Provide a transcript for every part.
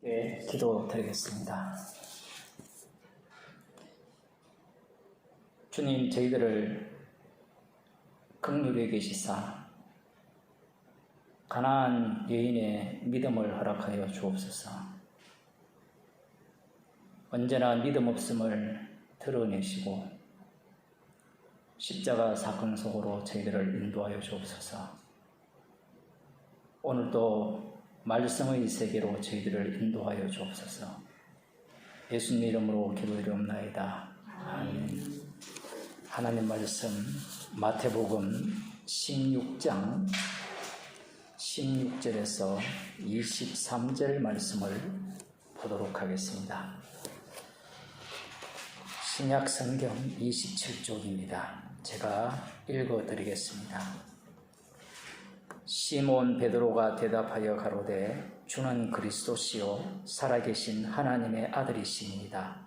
기도드리겠습니다. 주님, 저희들을 긍휼히 여기시사 가난한 여인의 믿음을 허락하여 주옵소서. 언제나 믿음 없음을 드러내시고 십자가 사건 속으로 저희들을 인도하여 주옵소서. 오늘도 말씀의 세계로 저희들을 인도하여 주옵소서. 예수님 이름으로 기도드리옵나이다. 아멘. 하나님 말씀 마태복음 16장 16절에서 23절 말씀을 보도록 하겠습니다. 신약 성경 27쪽입니다. 제가 읽어드리겠습니다. 시몬 베드로가 대답하여 가로되 주는 그리스도시요 살아계신 하나님의 아들이시니이다.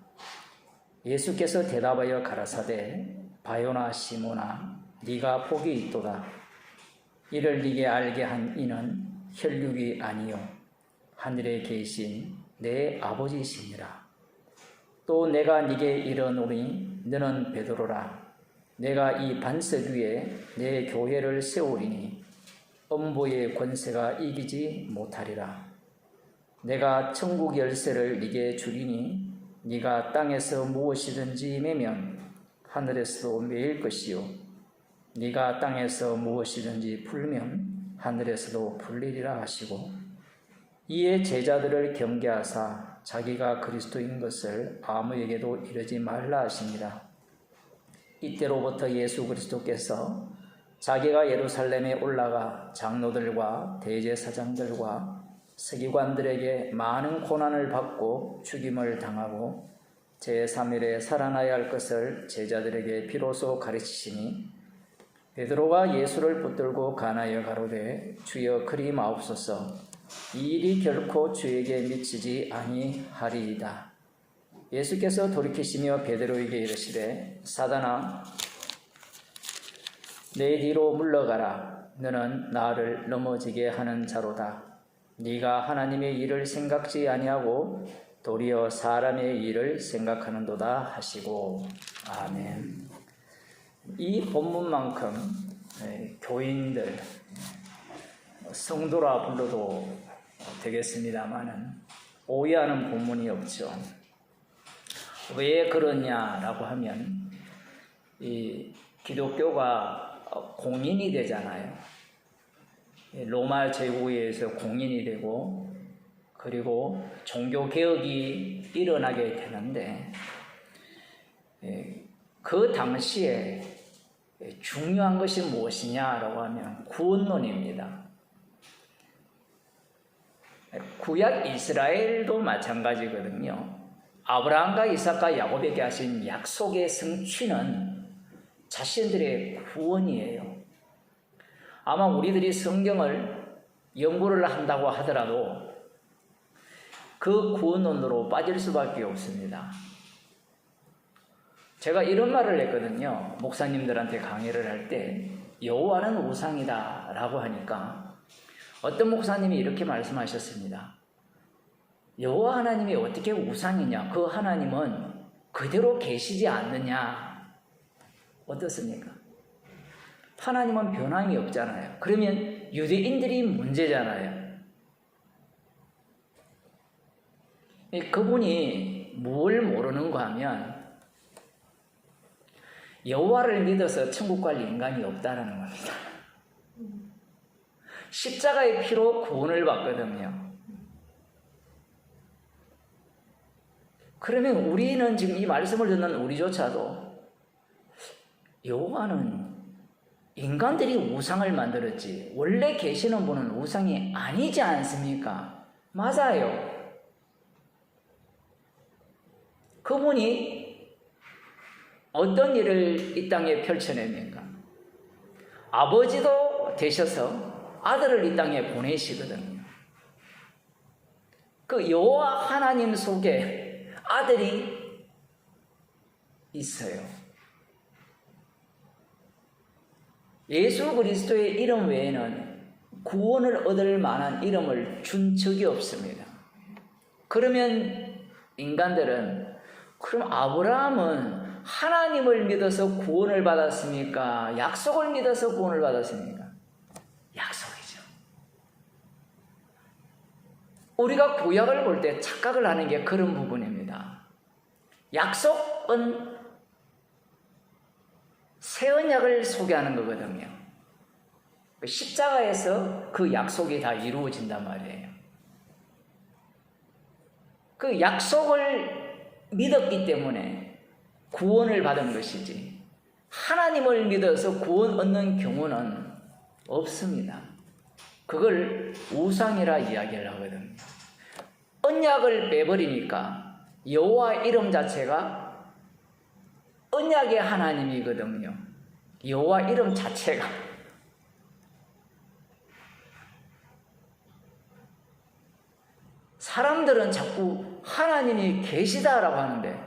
예수께서 대답하여 가라사대 바요나 시몬아 네가 복이 있도다. 이를 네게 알게 한 이는 혈육이 아니요 하늘에 계신 내 아버지시니라. 또 내가 네게 이르노니 너는 베드로라. 내가 이 반석 위에 내 교회를 세우리니 음보의 권세가 이기지 못하리라. 내가 천국 열쇠를 네게 주리니 네가 땅에서 무엇이든지 매면 하늘에서도 매일 것이요 네가 땅에서 무엇이든지 풀면 하늘에서도 풀리리라 하시고 이에 제자들을 경계하사 자기가 그리스도인 것을 아무에게도 이르지 말라 하시니라. 이때로부터 예수 그리스도께서 자기가 예루살렘에 올라가 장로들과 대제사장들과 서기관들에게 많은 고난을 받고 죽임을 당하고 제3일에 살아나야 할 것을 제자들에게 비로소 가르치시니 베드로가 예수를 붙들고 간하여 가로되 주여 그리 마옵소서. 이 일이 결코 주에게 미치지 아니하리이다. 예수께서 돌이키시며 베드로에게 이르시되 사단아 내 뒤로 물러가라. 너는 나를 넘어지게 하는 자로다. 네가 하나님의 일을 생각지 아니하고 도리어 사람의 일을 생각하는도다 하시고. 아멘. 이 본문만큼 교인들, 성도라 불러도 되겠습니다마는 오해하는 본문이 없죠. 왜 그러냐라고 하면 이 기독교가 공인이 되잖아요. 로마 제국에 의해서 공인이 되고 그리고 종교개혁이 일어나게 되는데 그 당시에 중요한 것이 무엇이냐라고 하면 구원론입니다. 구약 이스라엘도 마찬가지거든요. 아브라함과 이삭과 야곱에게 하신 약속의 성취는 자신들의 구원이에요. 아마 우리들이 성경을 연구를 한다고 하더라도 그 구원론으로 빠질 수밖에 없습니다. 제가 이런 말을 했거든요. 목사님들한테 강의를 할 때 여호와는 우상이다 라고 하니까 어떤 목사님이 이렇게 말씀하셨습니다. 여호와 하나님이 어떻게 우상이냐? 그 하나님은 그대로 계시지 않느냐? 어떻습니까? 하나님은 변함이 없잖아요. 그러면 유대인들이 문제잖아요. 그분이 뭘 모르는가 하면 여호와를 믿어서 천국 갈 인간이 없다는 겁니다. 십자가의 피로 구원을 받거든요. 그러면 우리는 지금 이 말씀을 듣는 우리조차도 여호와는 인간들이 우상을 만들었지 원래 계시는 분은 우상이 아니지 않습니까? 맞아요. 그분이 어떤 일을 이 땅에 펼쳐냅니까? 아버지도 되셔서 아들을 이 땅에 보내시거든요. 그 여호와 하나님 속에 아들이 있어요. 예수 그리스도의 이름 외에는 구원을 얻을 만한 이름을 준 적이 없습니다. 그러면 인간들은 그럼 아브라함은 하나님을 믿어서 구원을 받았습니까? 약속을 믿어서 구원을 받았습니까? 약속이죠. 우리가 구약을 볼 때 착각을 하는 게 그런 부분입니다. 약속은 새 언약을 소개하는 거거든요. 십자가에서 그 약속이 다 이루어진단 말이에요. 그 약속을 믿었기 때문에 구원을 받은 것이지, 하나님을 믿어서 구원 얻는 경우는 없습니다. 그걸 우상이라 이야기를 하거든요. 언약을 빼버리니까 여호와 이름 자체가 언약의 하나님이거든요. 여호와 이름 자체가. 사람들은 자꾸 하나님이 계시다라고 하는데,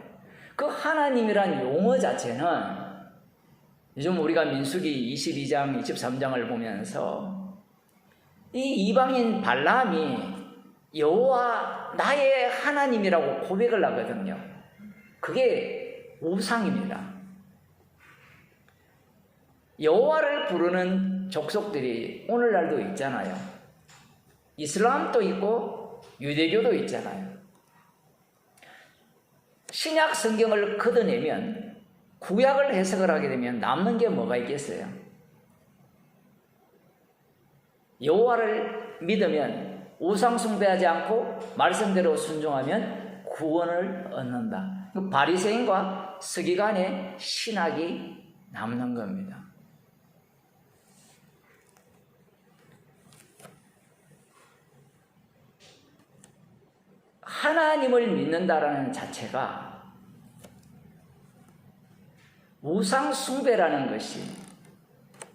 그 하나님이란 용어 자체는 요즘 우리가 민수기 22장, 23장을 보면서 이 이방인 발람이 여호와 나의 하나님이라고 고백을 하거든요. 그게 우상입니다. 여호와를 부르는 족속들이 오늘날도 있잖아요. 이슬람도 있고 유대교도 있잖아요. 신약 성경을 걷어내면, 구약을 해석을 하게 되면 남는 게 뭐가 있겠어요? 여호와를 믿으면, 우상 숭배하지 않고 말씀대로 순종하면 구원을 얻는다. 바리새인과 서기관의 신학이 남는 겁니다. 하나님을 믿는다라는 자체가 우상 숭배라는 것이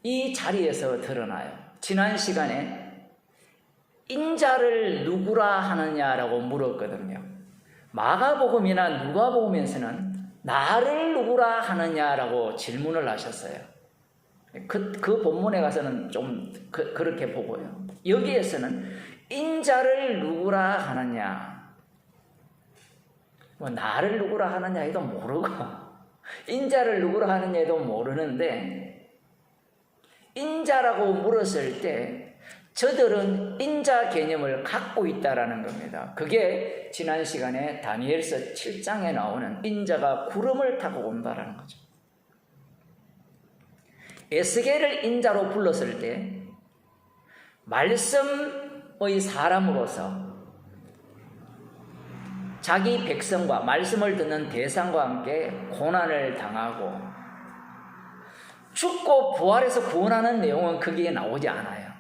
이 자리에서 드러나요. 지난 시간에 인자를 누구라 하느냐라고 물었거든요. 마가복음이나 누가복음에서는 나를 누구라 하느냐라고 질문을 하셨어요. 그 본문에 가서는 좀 그렇게 보고요. 여기에서는 인자를 누구라 하느냐, 나를 누구라 하느냐 해도 모르고 인자를 누구라 하느냐 해도 모르는데, 인자라고 물었을 때 저들은 인자 개념을 갖고 있다라는 겁니다. 그게 지난 시간에 다니엘서 7장에 나오는 인자가 구름을 타고 온다라는 거죠. 에스겔을 인자로 불렀을 때 말씀의 사람으로서 자기 백성과 말씀을 듣는 대상과 함께 고난을 당하고 죽고 부활해서 구원하는 내용은 거기에 나오지 않아요.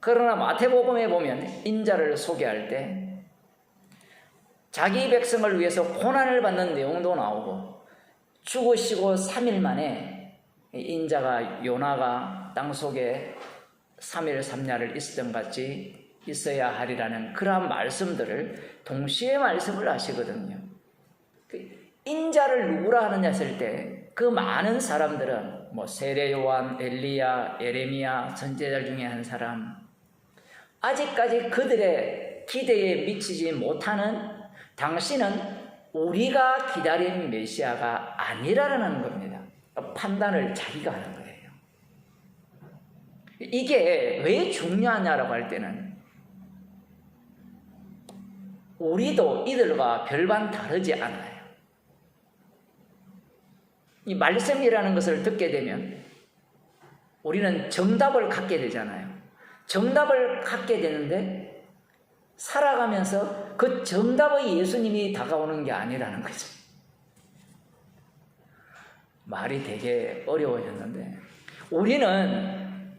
그러나 마태복음에 보면 인자를 소개할 때 자기 백성을 위해서 고난을 받는 내용도 나오고, 죽으시고 3일 만에 인자가 요나가 땅속에 3일 3야를 있었던 같이 있어야 하리라는 그러한 말씀들을 동시에 말씀을 하시거든요. 인자를 누구라 하느냐 했을 때 그 많은 사람들은 세례 요한, 엘리야, 에레미야, 선지자들 중에 한 사람, 아직까지 그들의 기대에 미치지 못하는 당신은 우리가 기다린 메시아가 아니라는 겁니다. 판단을 자기가 하는 거예요. 이게 왜 중요하냐라고 할 때는 우리도 이들과 별반 다르지 않아요. 이 말씀이라는 것을 듣게 되면 우리는 정답을 갖게 되잖아요. 정답을 갖게 되는데 살아가면서 그 정답의 예수님이 다가오는 게 아니라는 거죠. 말이 되게 어려워졌는데, 우리는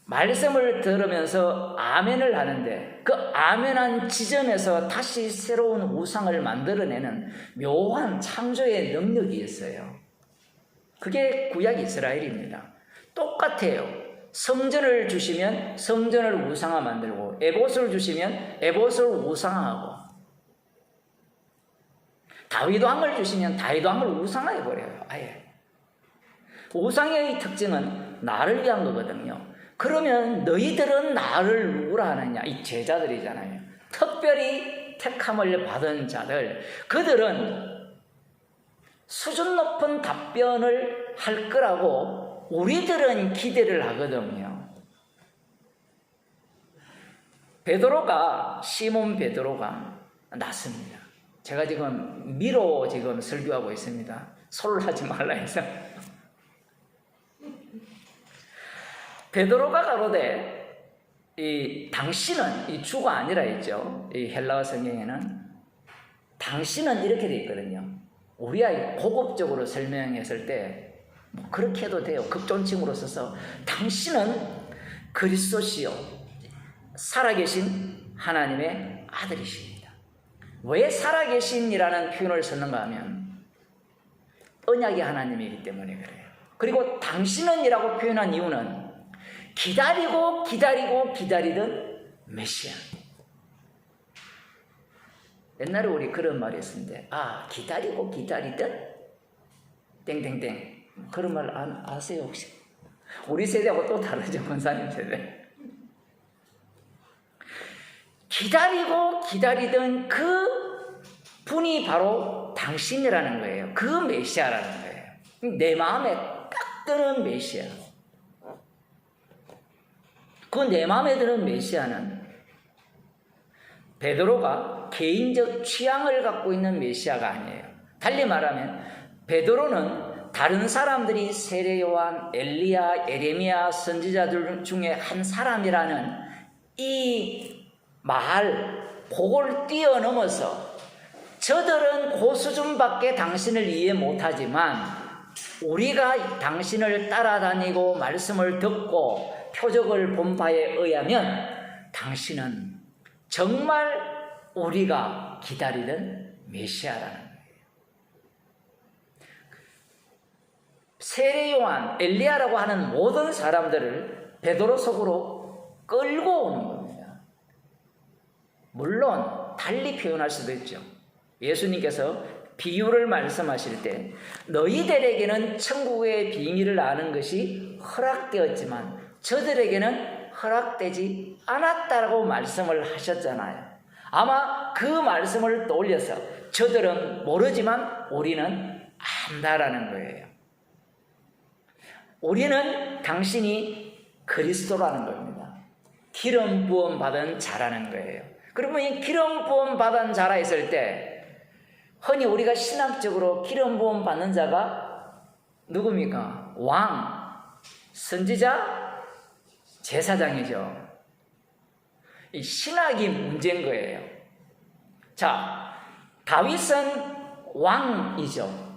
말씀을 들으면서 아멘을 하는데 그 아멘한 지점에서 다시 새로운 우상을 만들어내는 묘한 창조의 능력이 있어요. 그게 구약 이스라엘입니다. 똑같아요. 성전을 주시면 성전을 우상화 만들고, 에봇을 주시면 에봇을 우상화하고, 다윗왕을 주시면 다윗왕을 우상화해버려요. 아예. 우상의 특징은 나를 위한 거거든요. 그러면 너희들은 나를 누구라 하느냐? 이 제자들이잖아요. 특별히 택함을 받은 자들, 그들은 수준 높은 답변을 할 거라고 우리들은 기대를 하거든요. 시몬 베드로가 났습니다. 제가 지금 미로 설교하고 있습니다. 소를 하지 말라 해서. 베드로가 가로되 당신은, 이 주가 아니라 했죠. 이 헬라어 성경에는 당신은 이렇게 되어 있거든요. 우리가 고급적으로 설명했을 때 뭐 그렇게 해도 돼요. 극존칭으로 써서 당신은 그리스도시요 살아계신 하나님의 아들이십니다. 왜 살아계신이라는 표현을 썼는가 하면 언약의 하나님이기 때문에 그래요. 그리고 당신은이라고 표현한 이유는 기다리던 메시아. 옛날에 우리 그런 말이 있었는데, 기다리던 땡땡땡, 그런 말 아세요 혹시? 우리 세대하고 또 다르죠. 권사님 세대. 기다리던 그 분이 바로 당신이라는 거예요. 그 메시아라는 거예요. 내 마음에 딱 드는 메시아. 그 내 마음에 드는 메시아는 베드로가 개인적 취향을 갖고 있는 메시아가 아니에요. 달리 말하면 베드로는 다른 사람들이 세례 요한, 엘리야, 에레미야 선지자들 중에 한 사람이라는 이 그걸 뛰어넘어서 저들은 그 수준밖에 당신을 이해 못하지만 우리가 당신을 따라다니고 말씀을 듣고 표적을 본 바에 의하면 당신은 정말 우리가 기다리던 메시아라는 거예요. 세례 요한, 엘리야라고 하는 모든 사람들을 베드로 속으로 끌고 오는 겁니다. 물론 달리 표현할 수도 있죠. 예수님께서 비유를 말씀하실 때 너희들에게는 천국의 비밀을 아는 것이 허락되었지만 저들에게는 허락되지 않았다라고 말씀을 하셨잖아요. 아마 그 말씀을 떠올려서 저들은 모르지만 우리는 안다라는 거예요. 우리는 당신이 그리스도라는 겁니다. 기름 부음 받은 자라는 거예요. 그러면 이 기름 부음 받은 자라 했을 때 흔히 우리가 신학적으로 기름 부음 받는 자가 누굽니까? 왕, 선지자, 제사장이죠. 이 신학이 문제인 거예요. 자, 다윗은 왕이죠.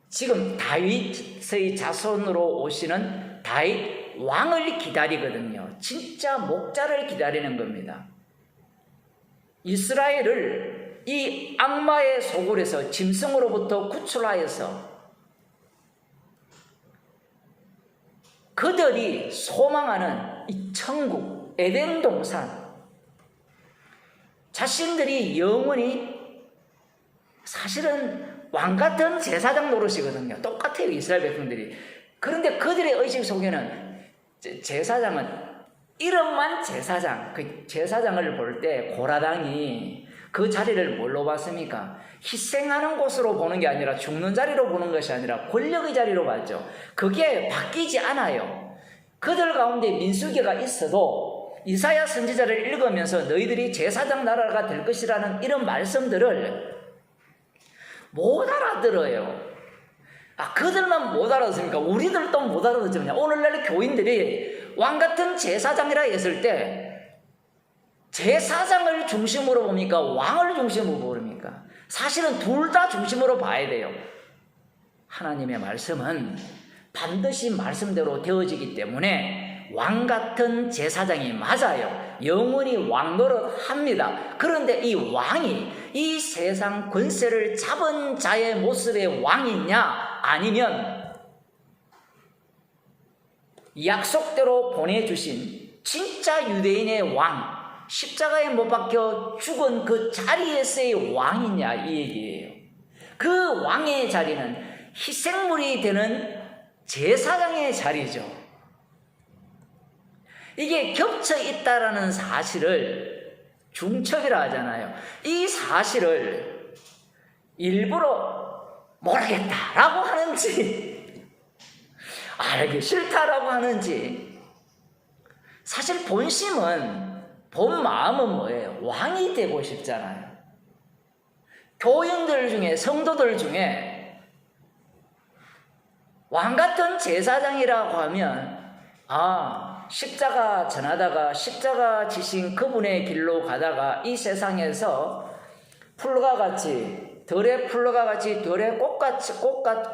지금 다윗의 자손으로 오시는 다윗 왕을 기다리거든요. 진짜 목자를 기다리는 겁니다. 이스라엘을 이 악마의 소굴에서 짐승으로부터 구출하여서 그들이 소망하는 이 천국, 에덴 동산, 자신들이 영원히 사실은 왕같은 제사장 노릇이거든요. 똑같아요, 이스라엘 백성들이. 그런데 그들의 의식 속에는 제사장은 이름만 제사장, 그 제사장을 볼 때 고라당이 그 자리를 뭘로 봤습니까? 희생하는 곳으로 보는 게 아니라 죽는 자리로 보는 것이 아니라 권력의 자리로 봤죠. 그게 바뀌지 않아요. 그들 가운데 민수기가 있어도 이사야 선지자를 읽으면서 너희들이 제사장 나라가 될 것이라는 이런 말씀들을 못 알아들어요. 그들만 못 알아듣습니까? 우리들도 못 알아듣습니다. 오늘날 교인들이 왕같은 제사장이라 했을 때 제사장을 중심으로 봅니까? 왕을 중심으로 봅니까? 사실은 둘 다 중심으로 봐야 돼요. 하나님의 말씀은 반드시 말씀대로 되어지기 때문에 왕같은 제사장이 맞아요. 영원히 왕 노릇합니다. 그런데 이 왕이 이 세상 권세를 잡은 자의 모습의 왕이냐, 아니면 약속대로 보내주신 진짜 유대인의 왕, 십자가에 못 박혀 죽은 그 자리에서의 왕이냐, 이 얘기예요. 그 왕의 자리는 희생물이 되는 제사장의 자리죠. 이게 겹쳐 있다라는 사실을 중첩이라 하잖아요. 이 사실을 일부러 모르겠다라고 하는지 알기 싫다라고 하는지, 사실 본심은, 본 마음은 뭐예요? 왕이 되고 싶잖아요. 교인들 중에, 성도들 중에 왕 같은 제사장이라고 하면, 십자가 전하다가 십자가 지신 그분의 길로 가다가 이 세상에서 풀과 같이, 들의 풀과 같이, 들의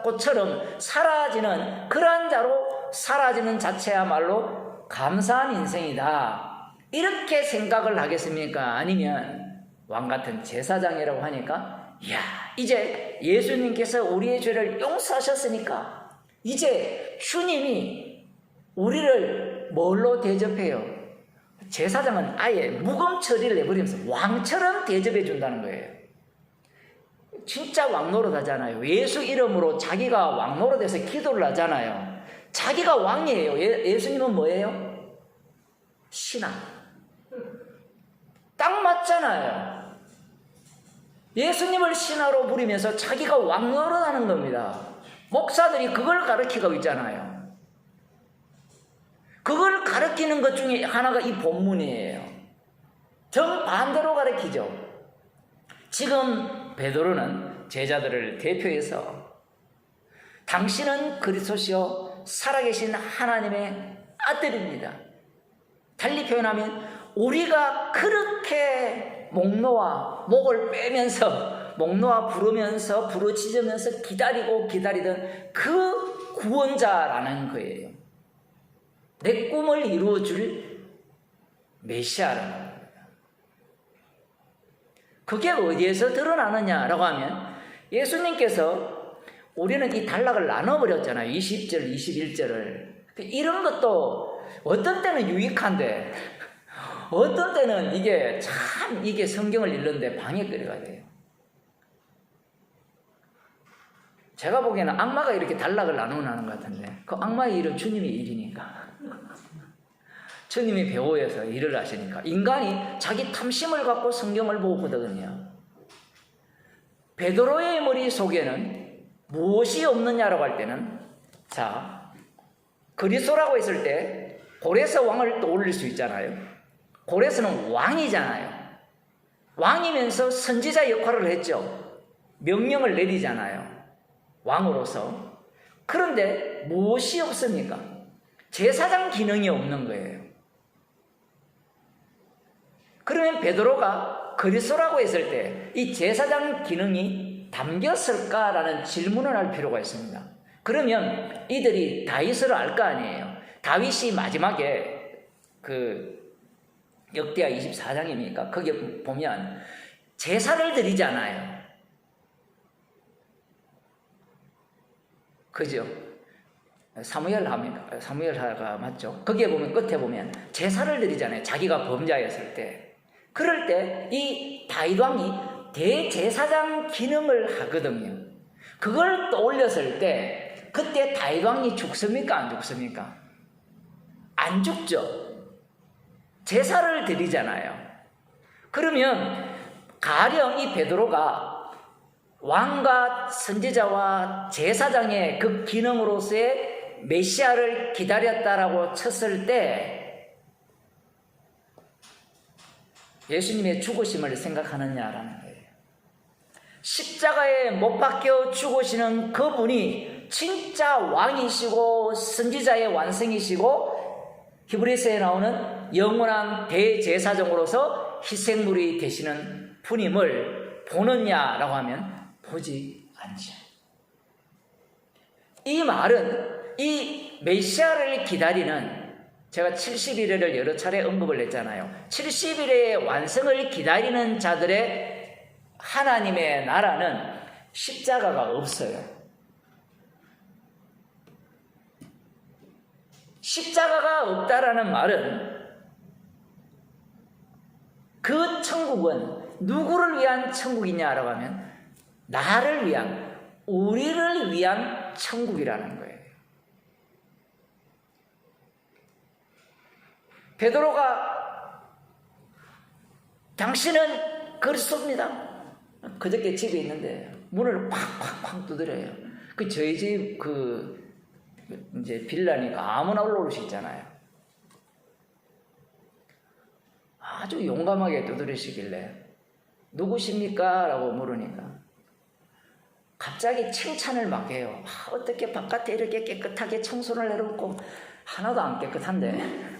꽃처럼 사라지는 그러한 자로 사라지는 자체야말로 감사한 인생이다, 이렇게 생각을 하겠습니까? 아니면 왕 같은 제사장이라고 하니까, 이야, 이제 예수님께서 우리의 죄를 용서하셨으니까 이제 주님이 우리를 뭘로 대접해요? 제사장은 아예 무검 처리를 내버리면서 왕처럼 대접해 준다는 거예요. 진짜 왕 노릇 하잖아요. 예수 이름으로 자기가 왕 노릇해서 기도를 하잖아요. 자기가 왕이에요. 예수님은 뭐예요? 신하. 딱 맞잖아요. 예수님을 신하로 부리면서 자기가 왕 노릇하는 겁니다. 목사들이 그걸 가르치고 있잖아요. 그걸 가르치는 것 중에 하나가 이 본문이에요. 정반대로 가르치죠. 지금 베드로는 제자들을 대표해서 당신은 그리스도시요 살아계신 하나님의 아들입니다. 달리 표현하면 우리가 그렇게 목 놓아 목을 빼면서 목 놓아 부르면서 부르짖으면서 기다리던 그 구원자라는 거예요. 내 꿈을 이루어줄 메시아라는 겁니다. 그게 어디에서 드러나느냐라고 하면, 예수님께서 우리는 이 단락을 나눠버렸잖아요. 20절, 21절을. 이런 것도 어떤 때는 유익한데 어떤 때는 이게 성경을 읽는데 방해거리가 돼요. 제가 보기에는 악마가 이렇게 단락을 나누는 것 같은데, 그 악마의 일은 주님의 일이니까. 주님이 배후에서 일을 하시니까. 인간이 자기 탐심을 갖고 성경을 보거든요. 베드로의 머릿속에는 무엇이 없느냐라고 할 때는, 그리스도라고 했을 때 고레스 왕을 떠올릴 수 있잖아요. 고레스는 왕이잖아요. 왕이면서 선지자 역할을 했죠. 명령을 내리잖아요. 왕으로서. 그런데 무엇이 없습니까? 제사장 기능이 없는 거예요. 그러면 베드로가 그리스도라고 했을 때 이 제사장 기능이 담겼을까라는 질문을 할 필요가 있습니다. 그러면 이들이 다윗을 알 거 아니에요. 다윗이 마지막에 역대하 24장입니까? 거기 보면 제사를 드리잖아요. 그죠? 사무엘하가 맞죠? 거기에 보면, 끝에 보면 제사를 드리잖아요. 자기가 범자였을 때. 그럴 때 이 다윗 왕이 대제사장 기능을 하거든요. 그걸 떠올렸을 때 그때 다윗 왕이 죽습니까? 안 죽습니까? 안 죽죠. 제사를 드리잖아요. 그러면 가령 이 베드로가 왕과 선지자와 제사장의 그 기능으로서의 메시아를 기다렸다라고 쳤을 때 예수님의 죽으심을 생각하느냐라는 거예요. 십자가에 못 박혀 죽으시는 그분이 진짜 왕이시고 선지자의 완성이시고 히브리서에 나오는 영원한 대제사장으로서 희생물이 되시는 분임을 보느냐라고 하면 보지 않죠. 이 말은 이 메시아를 기다리는, 제가 70일을 여러 차례 언급을 했잖아요. 70일의 완성을 기다리는 자들의 하나님의 나라는 십자가가 없어요. 십자가가 없다라는 말은 그 천국은 누구를 위한 천국이냐라고 하면 나를 위한, 우리를 위한 천국이라는 거예요. 베드로가 당신은 그리스도입니다. 그저께 집에 있는데 문을 쾅쾅쾅 두드려요. 저희 집 이제 빌라니까 아무나 올라올 수 있잖아요. 아주 용감하게 두드리시길래 누구십니까? 라고 물으니까 갑자기 칭찬을 막 해요. 어떻게 바깥에 이렇게 깨끗하게 청소를 해놓고 하나도 안 깨끗한데.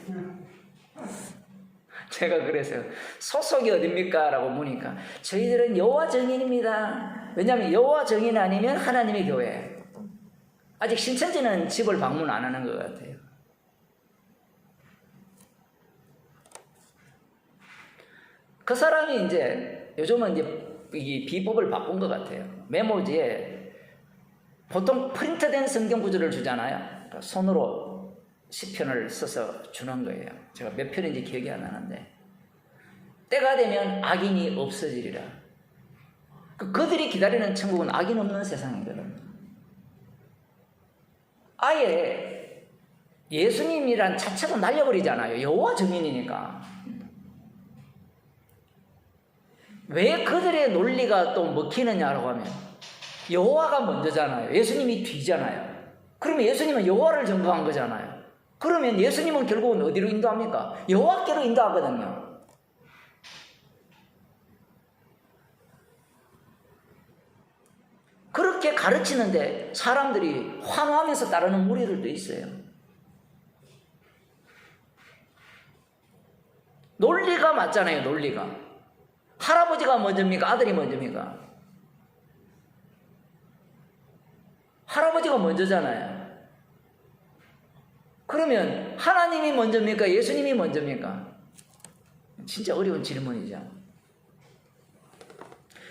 제가 그래서요. 소속이 어딥니까? 라고 묻으니까 저희들은 여호와 증인입니다. 왜냐하면 여호와 증인 아니면 하나님의 교회. 아직 신천지는 집을 방문 안 하는 것 같아요. 그 사람이 이제 요즘은 이제 이 비법을 바꾼 것 같아요. 메모지에 보통 프린트된 성경 구절을 주잖아요. 손으로 시편을 써서 주는 거예요. 제가 몇 편인지 기억이 안 나는데 때가 되면 악인이 없어지리라. 그들이 기다리는 천국은 악인 없는 세상이거든요. 아예 예수님이란 자체가 날려버리잖아요. 여호와 증인이니까. 왜 그들의 논리가 또 먹히느냐라고 하면 여호와가 먼저잖아요. 예수님이 뒤잖아요. 그러면 예수님은 여호와를 증거한 거잖아요. 그러면 예수님은 결국은 어디로 인도합니까? 여호와께로 인도하거든요. 그렇게 가르치는데 사람들이 환호하면서 따르는 무리들도 있어요. 논리가 맞잖아요. 논리가. 할아버지가 먼저입니까? 아들이 먼저입니까? 할아버지가 먼저잖아요. 그러면 하나님이 먼저입니까? 예수님이 먼저입니까? 진짜 어려운 질문이죠.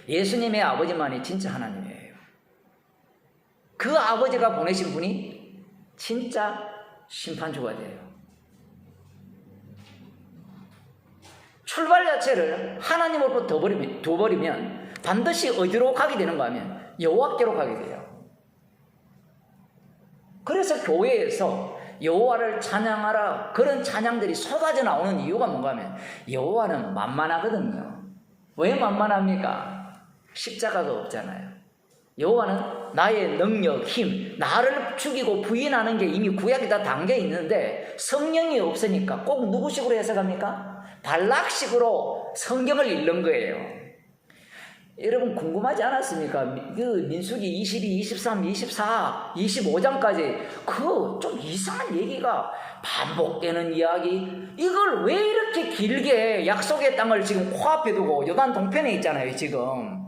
예수님의 아버지만이 진짜 하나님이에요. 그 아버지가 보내신 분이 진짜 심판주가 돼요. 출발 자체를 하나님으로 둬버리면 반드시 어디로 가게 되는가 하면 여호와께로 가게 돼요. 그래서 교회에서 여호와를 찬양하라 그런 찬양들이 쏟아져 나오는 이유가 뭔가 하면 여호와는 만만하거든요. 왜 만만합니까? 십자가가 없잖아요. 여호와는 나의 능력, 힘, 나를 죽이고 부인하는 게 이미 구약에 다 담겨 있는데 성령이 없으니까 꼭 누구식으로 해석합니까? 발락식으로 성경을 읽는 거예요. 여러분 궁금하지 않았습니까? 그 민수기 22, 23, 24, 25장까지 그 좀 이상한 얘기가 반복되는 이야기, 이걸 왜 이렇게 길게 약속의 땅을 지금 코앞에 두고 요단 동편에 있잖아요. 지금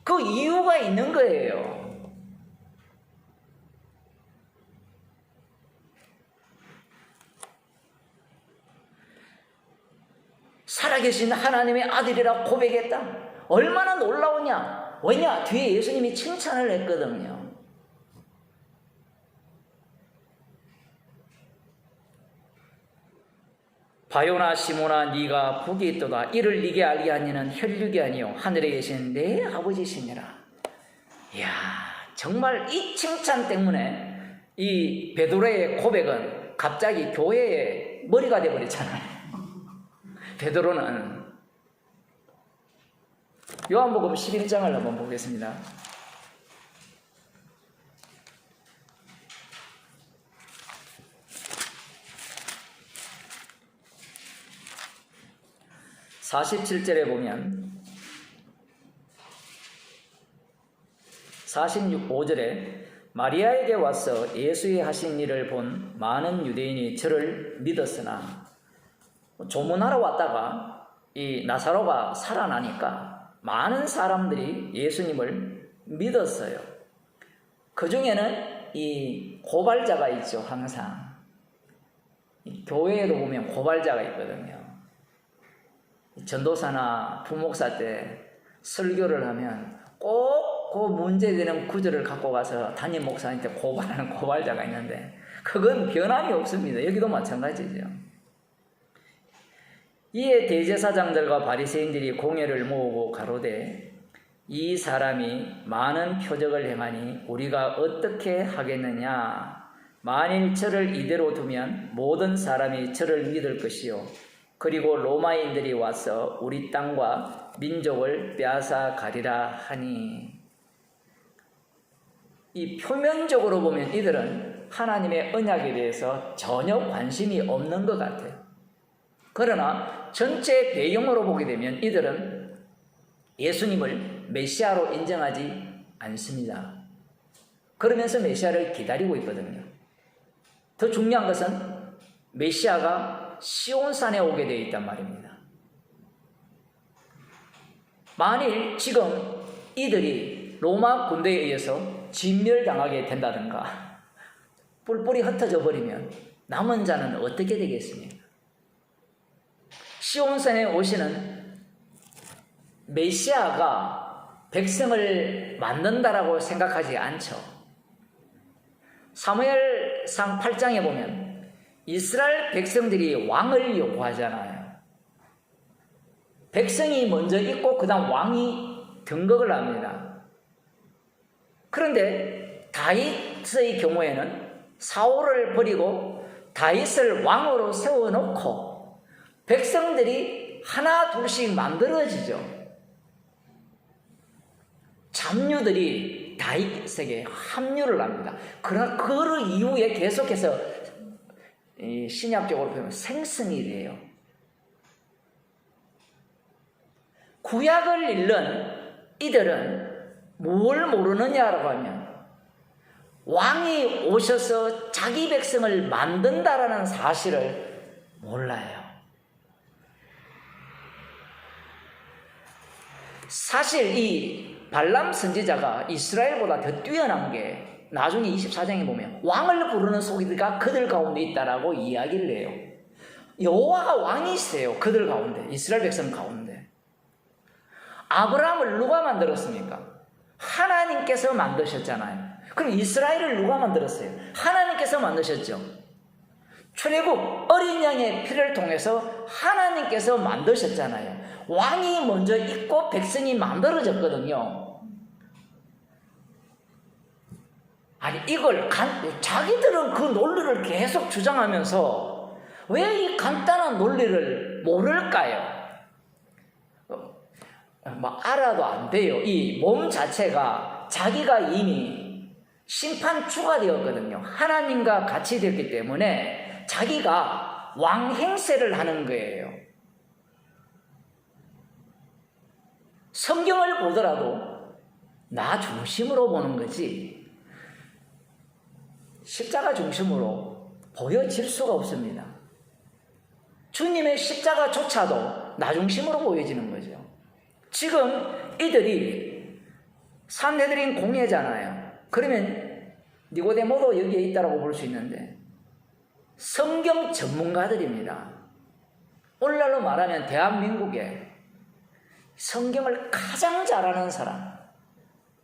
그 이유가 있는 거예요. 살아계신 하나님의 아들이라 고백했다. 얼마나 놀라우냐. 왜냐? 뒤에 예수님이 칭찬을 했거든요. 바요나 시모나 네가 복이 있도다. 이를 네게 알게 하니는 혈육이 아니요 하늘에 계신 내 아버지시니라. 이야, 정말 이 칭찬 때문에 이 베드로의 고백은 갑자기 교회의 머리가 되어버렸잖아요. 베드로는 요한복음 11장을 한번 보겠습니다. (47절에) 보면 45절에 마리아에게 와서 예수의 하신 일을 본 많은 유대인이 저를 믿었으나, 조문하러 왔다가 이 나사로가 살아나니까 많은 사람들이 예수님을 믿었어요. 그 중에는 이 고발자가 있죠. 항상 교회에도 보면 고발자가 있거든요. 전도사나 부목사 때 설교를 하면 꼭 그 문제되는 구절을 갖고 가서 담임 목사한테 고발하는 고발자가 있는데 그건 변함이 없습니다. 여기도 마찬가지죠. 이에 대제사장들과 바리새인들이 공회를 모으고 가로되 이 사람이 많은 표적을 행하니 우리가 어떻게 하겠느냐. 만일 저를 이대로 두면 모든 사람이 저를 믿을 것이요 그리고 로마인들이 와서 우리 땅과 민족을 빼앗아 가리라 하니. 이 표면적으로 보면 이들은 하나님의 언약에 대해서 전혀 관심이 없는 것 같아요. 그러나 전체 배경으로 보게 되면 이들은 예수님을 메시아로 인정하지 않습니다. 그러면서 메시아를 기다리고 있거든요. 더 중요한 것은 메시아가 시온산에 오게 되어 있단 말입니다. 만일 지금 이들이 로마 군대에 의해서 진멸당하게 된다든가 뿔뿔이 흩어져 버리면 남은 자는 어떻게 되겠습니까? 시온산에 오시는 메시아가 백성을 만든다라고 생각하지 않죠. 사무엘상 8장에 보면 이스라엘 백성들이 왕을 요구하잖아요. 백성이 먼저 있고 그 다음 왕이 등극을 합니다. 그런데 다윗의 경우에는 사울을 버리고 다윗을 왕으로 세워놓고 백성들이 하나 둘씩 만들어지죠. 잡류들이 다윗에게 합류를 합니다. 그러나 그 이후에 계속해서 신약적으로 보면 생성이 돼요. 구약을 읽는 이들은 뭘 모르느냐라고 하면 왕이 오셔서 자기 백성을 만든다라는 사실을 몰라요. 사실 이 발람 선지자가 이스라엘보다 더 뛰어난 게 나중에 24장에 보면 왕을 부르는 소리가 그들 가운데 있다라고 이야기를 해요. 여호와가 왕이세요. 그들 가운데, 이스라엘 백성 가운데. 아브라함을 누가 만들었습니까? 하나님께서 만드셨잖아요. 그럼 이스라엘을 누가 만들었어요? 하나님께서 만드셨죠. 출애굽 어린 양의 피를 통해서 하나님께서 만드셨잖아요. 왕이 먼저 있고 백성이 만들어졌거든요. 아니 이걸 자기들은 그 논리를 계속 주장하면서 왜 이 간단한 논리를 모를까요? 알아도 안 돼요. 이 몸 자체가 자기가 이미 심판 주가 되었거든요. 하나님과 같이 되었기 때문에 자기가 왕 행세를 하는 거예요. 성경을 보더라도 나 중심으로 보는 거지 십자가 중심으로 보여질 수가 없습니다. 주님의 십자가조차도 나 중심으로 보여지는 거죠. 지금 이들이 산헤드린 공회잖아요. 그러면 니고데모도 여기에 있다고 볼 수 있는데 성경 전문가들입니다. 오늘날로 말하면 대한민국에 성경을 가장 잘하는 사람,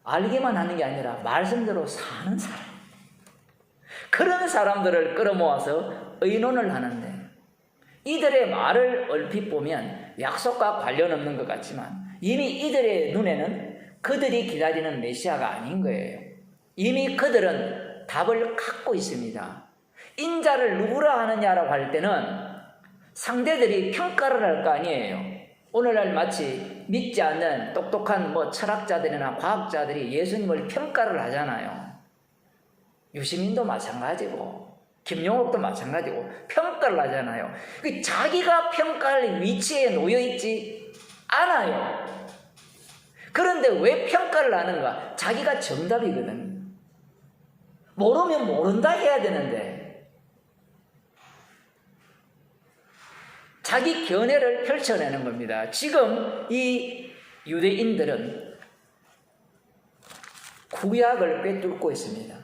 알기만 하는 게 아니라 말씀대로 사는 사람, 그런 사람들을 끌어모아서 의논을 하는데 이들의 말을 얼핏 보면 약속과 관련 없는 것 같지만 이미 이들의 눈에는 그들이 기다리는 메시아가 아닌 거예요. 이미 그들은 답을 갖고 있습니다. 인자를 누구라 하느냐라고 할 때는 상대들이 평가를 할 거 아니에요. 오늘날 마치 믿지 않는 똑똑한 철학자들이나 과학자들이 예수님을 평가를 하잖아요. 유시민도 마찬가지고 김용옥도 마찬가지고 평가를 하잖아요. 자기가 평가할 위치에 놓여있지 않아요. 그런데 왜 평가를 하는가? 자기가 정답이거든. 모르면 모른다 해야 되는데 자기 견해를 펼쳐내는 겁니다. 지금 이 유대인들은 구약을 꿰뚫고 있습니다.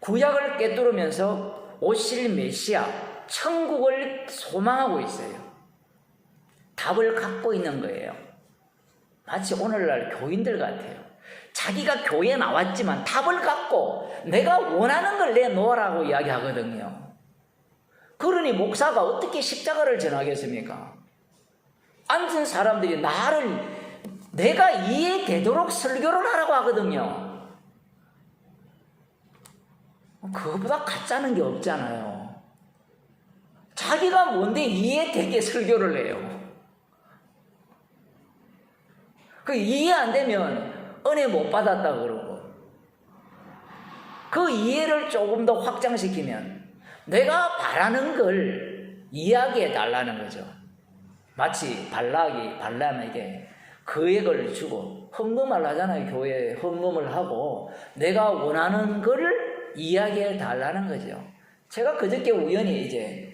구약을 꿰뚫으면서 오실 메시아, 천국을 소망하고 있어요. 답을 갖고 있는 거예요. 마치 오늘날 교인들 같아요. 자기가 교회에 나왔지만 답을 갖고 내가 원하는 걸 내놓으라고 이야기하거든요. 그러니 목사가 어떻게 십자가를 전하겠습니까? 앉은 사람들이 내가 이해되도록 설교를 하라고 하거든요. 그거보다 가짜는 게 없잖아요. 자기가 뭔데 이해되게 설교를 해요. 그 이해 안 되면 은혜 못 받았다 그러고, 그 이해를 조금 더 확장시키면 내가 바라는 걸 이야기해 달라는 거죠. 마치 발람에게 거액을 주고 헌금을 하잖아요. 교회에 헌금을 하고 내가 원하는 거를 이야기해 달라는 거죠. 제가 그저께 우연히 이제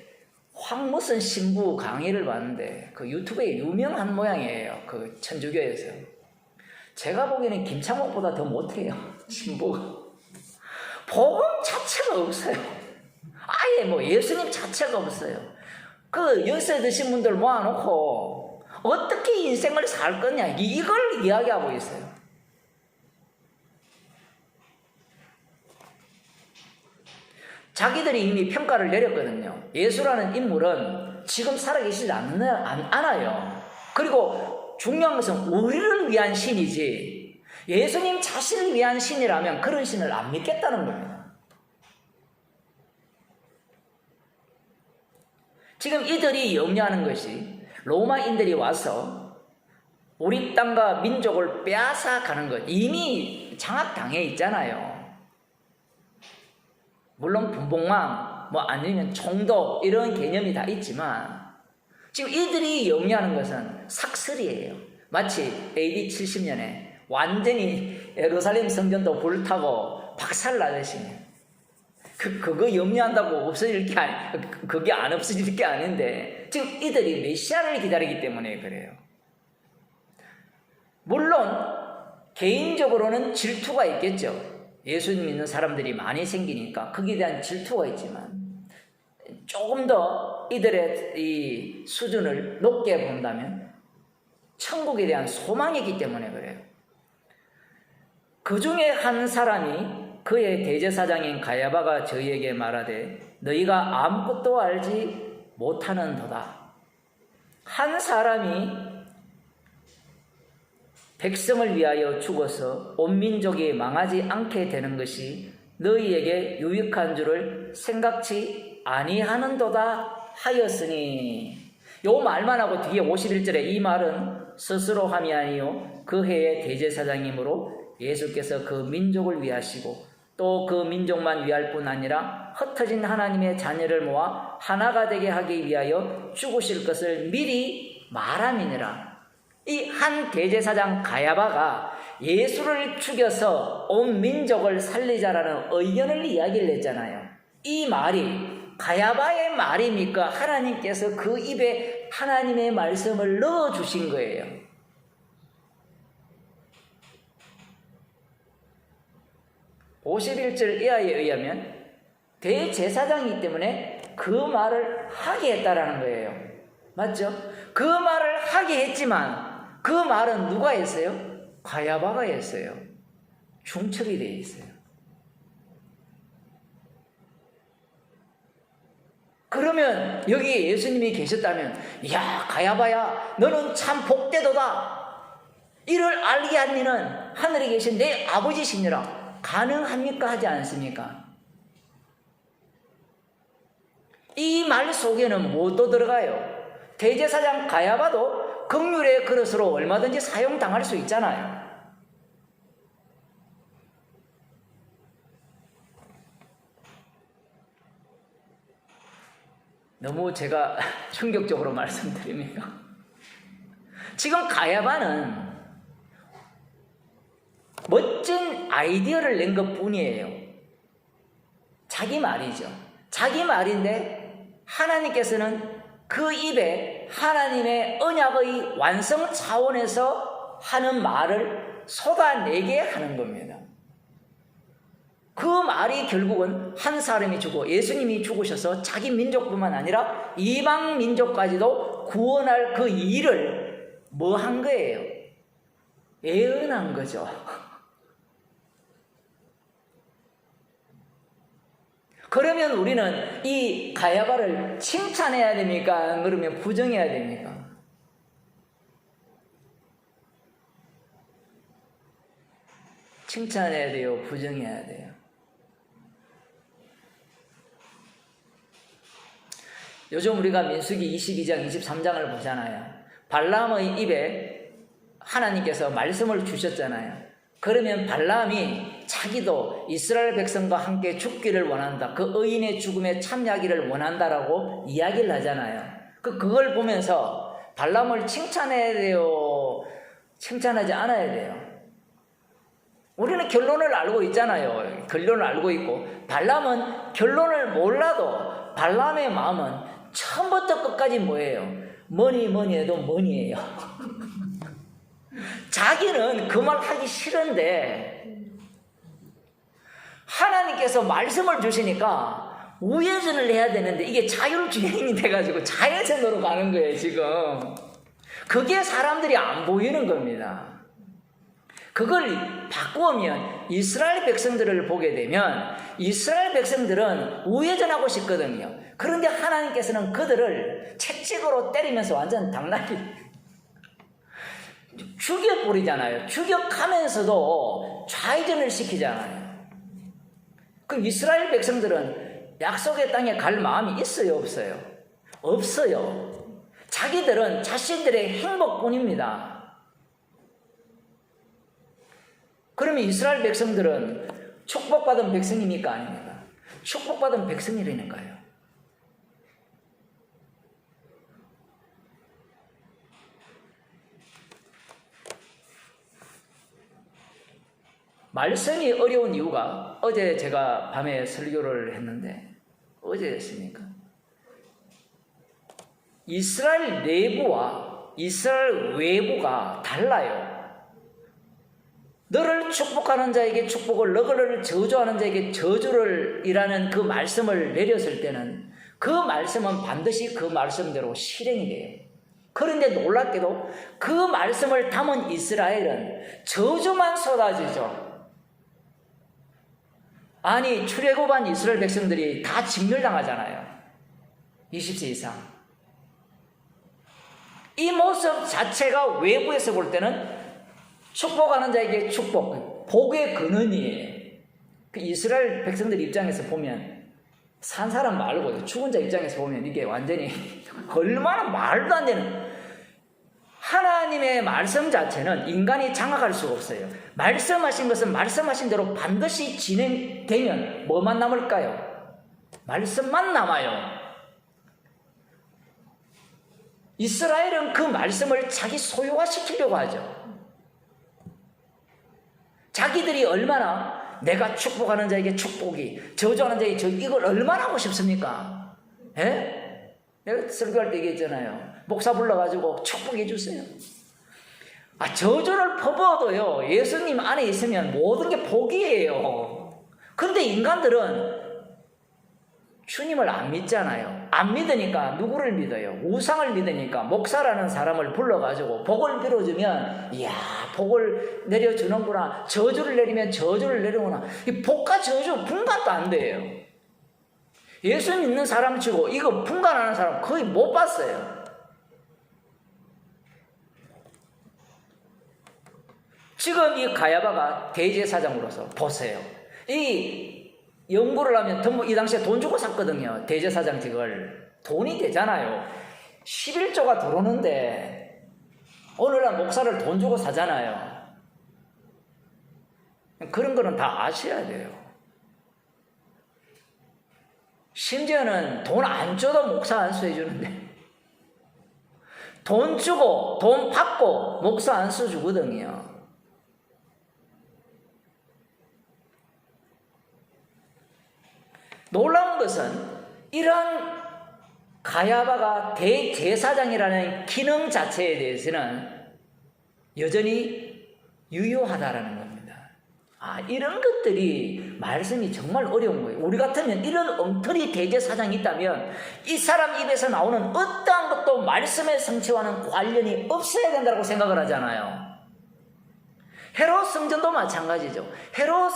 황무선 신부 강의를 봤는데 그 유튜브에 유명한 모양이에요. 그 천주교에서. 제가 보기에는 김창옥보다 더 못해요. 신부가. 복음 자체가 없어요. 아예 뭐 예수님 자체가 없어요. 그 연세 드신 분들 모아놓고 어떻게 인생을 살 거냐 이걸 이야기하고 있어요. 자기들이 이미 평가를 내렸거든요. 예수라는 인물은 지금 살아계시지 않아요. 그리고 중요한 것은 우리를 위한 신이지 예수님 자신을 위한 신이라면 그런 신을 안 믿겠다는 겁니다. 지금 이들이 염려하는 것이 로마인들이 와서 우리 땅과 민족을 빼앗아 가는 것, 이미 장악당해 있잖아요. 물론 분봉왕, 뭐 아니면 총독 이런 개념이 다 있지만 지금 이들이 염려하는 것은 삭슬이에요. 마치 AD 70년에 완전히 예루살렘 성전도 불타고 박살나듯이 그거 염려한다고 없어질 게 그게 안 없어질 게 아닌데 지금 이들이 메시아를 기다리기 때문에 그래요. 물론 개인적으로는 질투가 있겠죠. 예수님 믿는 사람들이 많이 생기니까 거기에 대한 질투가 있지만 조금 더 이들의 이 수준을 높게 본다면 천국에 대한 소망이 있기 때문에 그래요. 그 중에 한 사람이 그의 대제사장인 가야바가 저희에게 말하되 너희가 아무것도 알지 못하는도다. 한 사람이 백성을 위하여 죽어서 온 민족이 망하지 않게 되는 것이 너희에게 유익한 줄을 생각지 아니하는도다 하였으니, 요 말만 하고 뒤에 51절에 이 말은 스스로 함이 아니요 그 해의 대제사장이므로 예수께서 그 민족을 위하시고 또 그 민족만 위할 뿐 아니라 흩어진 하나님의 자녀를 모아 하나가 되게 하기 위하여 죽으실 것을 미리 말함이니라. 이 한 대제사장 가야바가 예수를 죽여서 온 민족을 살리자라는 의견을 이야기를 했잖아요. 이 말이 가야바의 말입니까? 하나님께서 그 입에 하나님의 말씀을 넣어주신 거예요. (51절) 이하에 의하면 대제사장이기 때문에 그 말을 하게 했다라는 거예요. 맞죠? 그 말을 하게 했지만 그 말은 누가 했어요? 가야바가 했어요. 중첩이 되어 있어요. 그러면 여기 예수님이 계셨다면 야 가야바야 너는 참 복되도다. 이를 알게 한 이는 하늘에 계신 내 아버지시니라. 가능합니까? 하지 않습니까? 이 말 속에는 뭐도 들어가요? 대제사장 가야바도 긍휼의 그릇으로 얼마든지 사용당할 수 있잖아요. 너무 제가 충격적으로 말씀드립니까? 지금 가야바는 멋진 아이디어를 낸 것 뿐이에요. 자기 말이죠. 자기 말인데 하나님께서는 그 입에 하나님의 언약의 완성 차원에서 하는 말을 쏟아내게 하는 겁니다. 그 말이 결국은 한 사람이 죽고 예수님이 죽으셔서 자기 민족뿐만 아니라 이방 민족까지도 구원할 그 일을 뭐 한 거예요? 예언한 거죠. 그러면 우리는 이 가야바를 칭찬해야 됩니까? 그러면 부정해야 됩니까? 칭찬해야 돼요? 부정해야 돼요? 요즘 우리가 민수기 22장, 23장을 보잖아요. 발람의 입에 하나님께서 말씀을 주셨잖아요. 그러면 발람이 자기도 이스라엘 백성과 함께 죽기를 원한다. 그 의인의 죽음에 참여하기를 원한다라고 이야기를 하잖아요. 그걸 보면서 발람을 칭찬해야 돼요? 칭찬하지 않아야 돼요? 우리는 결론을 알고 있잖아요. 결론을 알고 있고, 발람은 결론을 몰라도 발람의 마음은 처음부터 끝까지 뭐예요? 뭐니 해도 뭐니예요. 자기는 그 말 하기 싫은데 하나님께서 말씀을 주시니까 우회전을 해야 되는데 이게 자율주행이 돼가지고 자회전으로 가는 거예요, 지금. 그게 사람들이 안 보이는 겁니다. 그걸 바꾸면 이스라엘 백성들을 보게 되면 이스라엘 백성들은 우회전하고 싶거든요. 그런데 하나님께서는 그들을 채찍으로 때리면서 완전 당나귀 죽여버리잖아요. 죽여가면서도 좌회전을 시키잖아요. 그럼 이스라엘 백성들은 약속의 땅에 갈 마음이 있어요, 없어요? 없어요. 자기들은 자신들의 행복뿐입니다. 그러면 이스라엘 백성들은 축복받은 백성입니까? 아닙니까? 축복받은 백성이라는 거예요. 말씀이 어려운 이유가 어제 제가 밤에 설교를 했는데 어제였습니까? 이스라엘 내부와 이스라엘 외부가 달라요. 너를 축복하는 자에게 축복을, 너를 저주하는 자에게 저주를 이라는 그 말씀을 내렸을 때는 그 말씀은 반드시 그 말씀대로 실행이 돼요. 그런데 놀랍게도 그 말씀을 담은 이스라엘은 저주만 쏟아지죠. 아니, 출애굽한 이스라엘 백성들이 다 진멸당하잖아요. 20세 이상. 이 모습 자체가 외부에서 볼 때는 축복하는 자에게 축복, 복의 근원이에요. 그 이스라엘 백성들 입장에서 보면, 산 사람 말고 죽은 자 입장에서 보면 이게 완전히 얼마나 말도 안 되는, 하나님의 말씀 자체는 인간이 장악할 수가 없어요. 말씀하신 것은 말씀하신 대로 반드시 진행되면 뭐만 남을까요? 말씀만 남아요. 이스라엘은 그 말씀을 자기 소유화시키려고 하죠. 자기들이 얼마나 내가 축복하는 자에게 축복이, 저주하는 자에게 저주, 이걸 얼마나 하고 싶습니까? 예? 내가 설교할 때 얘기했잖아요. 목사 불러가지고 축복해 주세요. 저주를 퍼부어도요, 예수님 안에 있으면 모든 게 복이에요. 그런데 인간들은 주님을 안 믿잖아요. 안 믿으니까 누구를 믿어요? 우상을 믿으니까 목사라는 사람을 불러가지고 복을 빌어주면, 이야, 복을 내려주는구나. 저주를 내리면 저주를 내리구나. 이 복과 저주 분간도 안 돼요. 예수 믿는 사람 치고 이거 분간하는 사람 거의 못 봤어요. 지금 이 가야바가 대제사장으로서 보세요. 이 연구를 하면 전부 이 당시에 돈 주고 샀거든요. 대제사장직을. 돈이 되잖아요. 11조가 들어오는데 오늘날 목사를 돈 주고 사잖아요. 그런 거는 다 아셔야 돼요. 심지어는 돈 안 줘도 목사 안수해 주는데 돈 주고 돈 받고 목사 안수 주거든요. 놀라운 것은 이런 가야바가 대제사장이라는 기능 자체에 대해서는 여전히 유효하다라는 겁니다. 이런 것들이 말씀이 정말 어려운 거예요. 우리 같으면 이런 엉터리 대제사장이 있다면 이 사람 입에서 나오는 어떠한 것도 말씀의 성취와는 관련이 없어야 된다고 생각을 하잖아요. 헤롯 성전도 마찬가지죠. 헤롯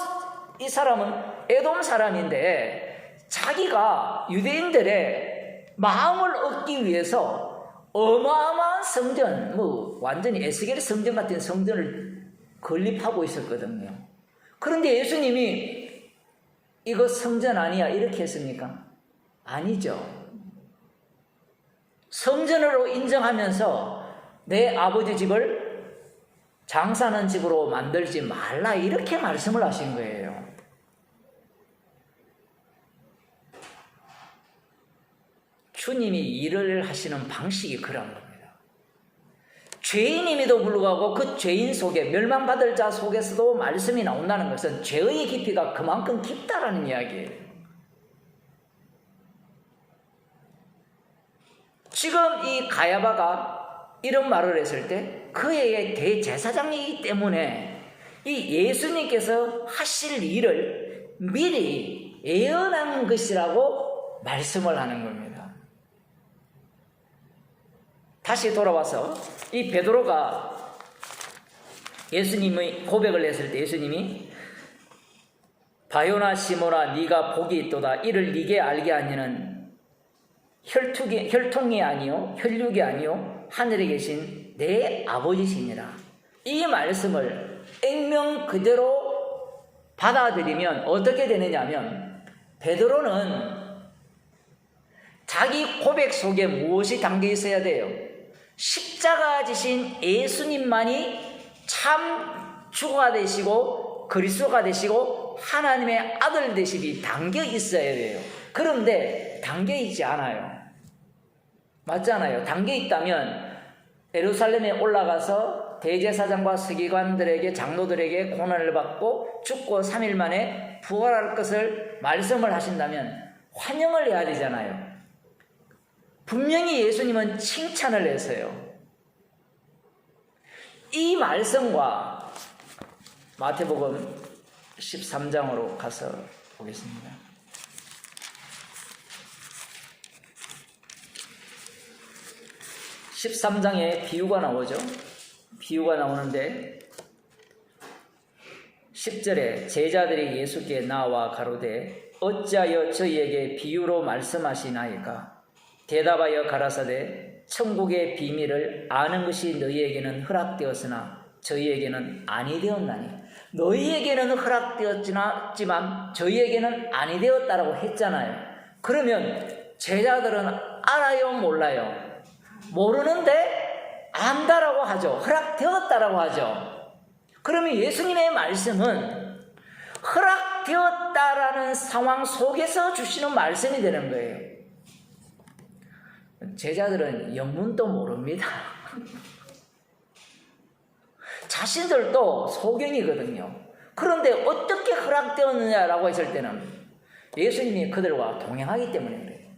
이 사람은 에돔 사람인데 자기가 유대인들의 마음을 얻기 위해서 어마어마한 성전, 완전히 에스겔 성전 같은 성전을 건립하고 있었거든요. 그런데 예수님이 이거 성전 아니야 이렇게 했습니까? 아니죠. 성전으로 인정하면서 내 아버지 집을 장사하는 집으로 만들지 말라, 이렇게 말씀을 하신 거예요. 주님이 일을 하시는 방식이 그런 겁니다. 죄인임에도 불구하고 그 죄인 속에, 멸망받을 자 속에서도 말씀이 나온다는 것은 죄의 깊이가 그만큼 깊다라는 이야기예요. 지금 이 가야바가 이런 말을 했을 때 그의 대제사장이기 때문에 이 예수님께서 하실 일을 미리 예언한 것이라고 말씀을 하는 겁니다. 다시 돌아와서 이 베드로가 예수님의 고백을 했을 때 예수님이 바요나 시모나 네가 복이 있도다. 이를 네게 알게 하니는 혈통이 아니요 혈육이 아니요 하늘에 계신 내 아버지시니라. 이 말씀을 액면 그대로 받아들이면 어떻게 되느냐 하면, 베드로는 자기 고백 속에 무엇이 담겨 있어야 돼요? 십자가 지신 예수님만이 참 주가 되시고 그리스도가 되시고 하나님의 아들 되심이 담겨 있어야 돼요. 그런데 담겨 있지 않아요. 맞잖아요. 담겨 있다면 예루살렘에 올라가서 대제사장과 서기관들에게, 장로들에게 고난을 받고 죽고 3일 만에 부활할 것을 말씀을 하신다면 환영을 해야 되잖아요. 분명히 예수님은 칭찬을 했어요. 이 말씀과 마태복음 13장으로 가서 보겠습니다. 13장에 비유가 나오죠. 비유가 나오는데 10절에 제자들이 예수께 나와 가로되 어찌하여 저희에게 비유로 말씀하시나이까? 대답하여 가라사대 천국의 비밀을 아는 것이 너희에게는 허락되었으나 저희에게는 아니 되었나니. 너희에게는 허락되었지만 저희에게는 아니 되었다라고 했잖아요. 그러면 제자들은 알아요, 몰라요? 모르는데 안다라고 하죠. 허락되었다라고 하죠. 그러면 예수님의 말씀은 허락되었다라는 상황 속에서 주시는 말씀이 되는 거예요. 제자들은 영문도 모릅니다. 자신들도 소경이거든요. 그런데 어떻게 허락되었느냐라고 했을 때는 예수님이 그들과 동행하기 때문에 그래요.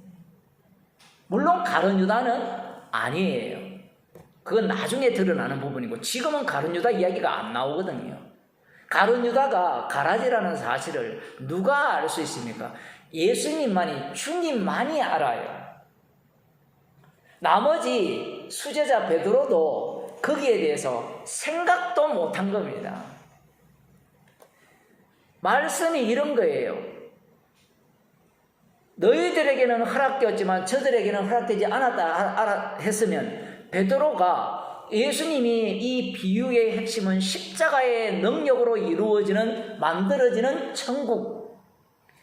물론 가룟 유다는 아니에요. 그건 나중에 드러나는 부분이고 지금은 가룟 유다 이야기가 안 나오거든요. 가룟 유다가 가라지라는 사실을 누가 알 수 있습니까? 예수님만이, 주님만이 알아요. 나머지 수제자 베드로도 거기에 대해서 생각도 못한 겁니다. 말씀이 이런 거예요. 너희들에게는 허락되었지만 저들에게는 허락되지 않았다 했으면, 베드로가 예수님이 이 비유의 핵심은 십자가의 능력으로 이루어지는, 만들어지는 천국,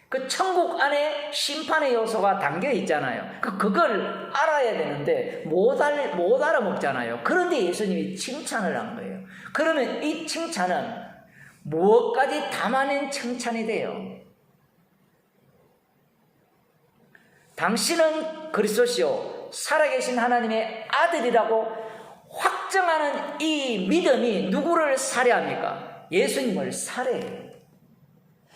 그 천국 안에 심판의 요소가 담겨 있잖아요. 그걸 알아야 되는데 못 알아먹잖아요. 그런데 예수님이 칭찬을 한 거예요. 그러면 이 칭찬은 무엇까지 담아낸 칭찬이 돼요? 당신은 그리스도시요 살아계신 하나님의 아들이라고 확정하는 이 믿음이 누구를 살해합니까? 예수님을 살해해요.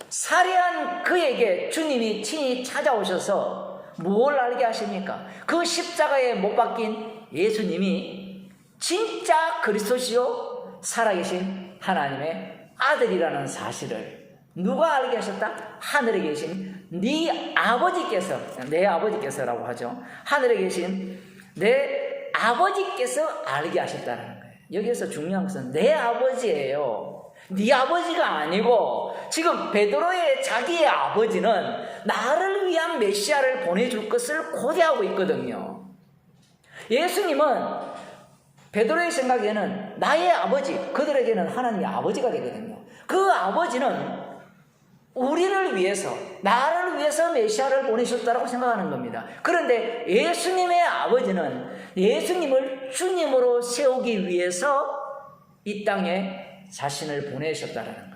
살해한 그에게 주님이 친히 찾아오셔서 무엇을 알게 하십니까? 그 십자가에 못 박힌 예수님이 진짜 그리스도시요 살아계신 하나님의 아들이라는 사실을 누가 알게 하셨다? 하늘에 계신 네 아버지께서, 내 아버지께서라고 하죠. 하늘에 계신 내 아버지께서 알게 하셨다는 거예요. 여기서 중요한 것은 내 아버지예요. 네 아버지가 아니고, 지금 베드로의 자기의 아버지는 나를 위한 메시아를 보내줄 것을 고대하고 있거든요. 예수님은 베드로의 생각에는 나의 아버지, 그들에게는 하나님의 아버지가 되거든요. 그 아버지는 우리를 위해서, 나를 위해서 메시아를 보내셨다고 생각하는 겁니다. 그런데 예수님의 아버지는 예수님을 주님으로 세우기 위해서 이 땅에 자신을 보내셨다는 거예요.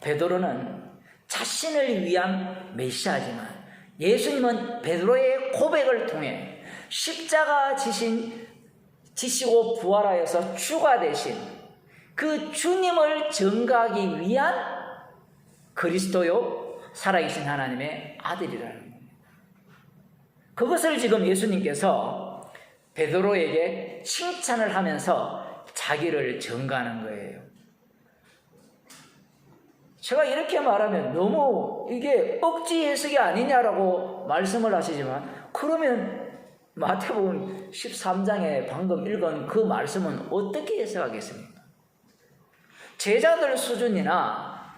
베드로는 자신을 위한 메시아지만 예수님은 베드로의 고백을 통해 십자가 지시고 부활하여서 주가 되신 그 주님을 전가하기 위한 그리스도요 살아계신 하나님의 아들이라는 겁니다. 그것을 지금 예수님께서 베드로에게 칭찬을 하면서 자기를 전가하는 거예요. 제가 이렇게 말하면 너무 이게 억지 해석이 아니냐라고 말씀을 하시지만, 그러면 마태복음 13장에 방금 읽은 그 말씀은 어떻게 해석하겠습니까? 제자들 수준이나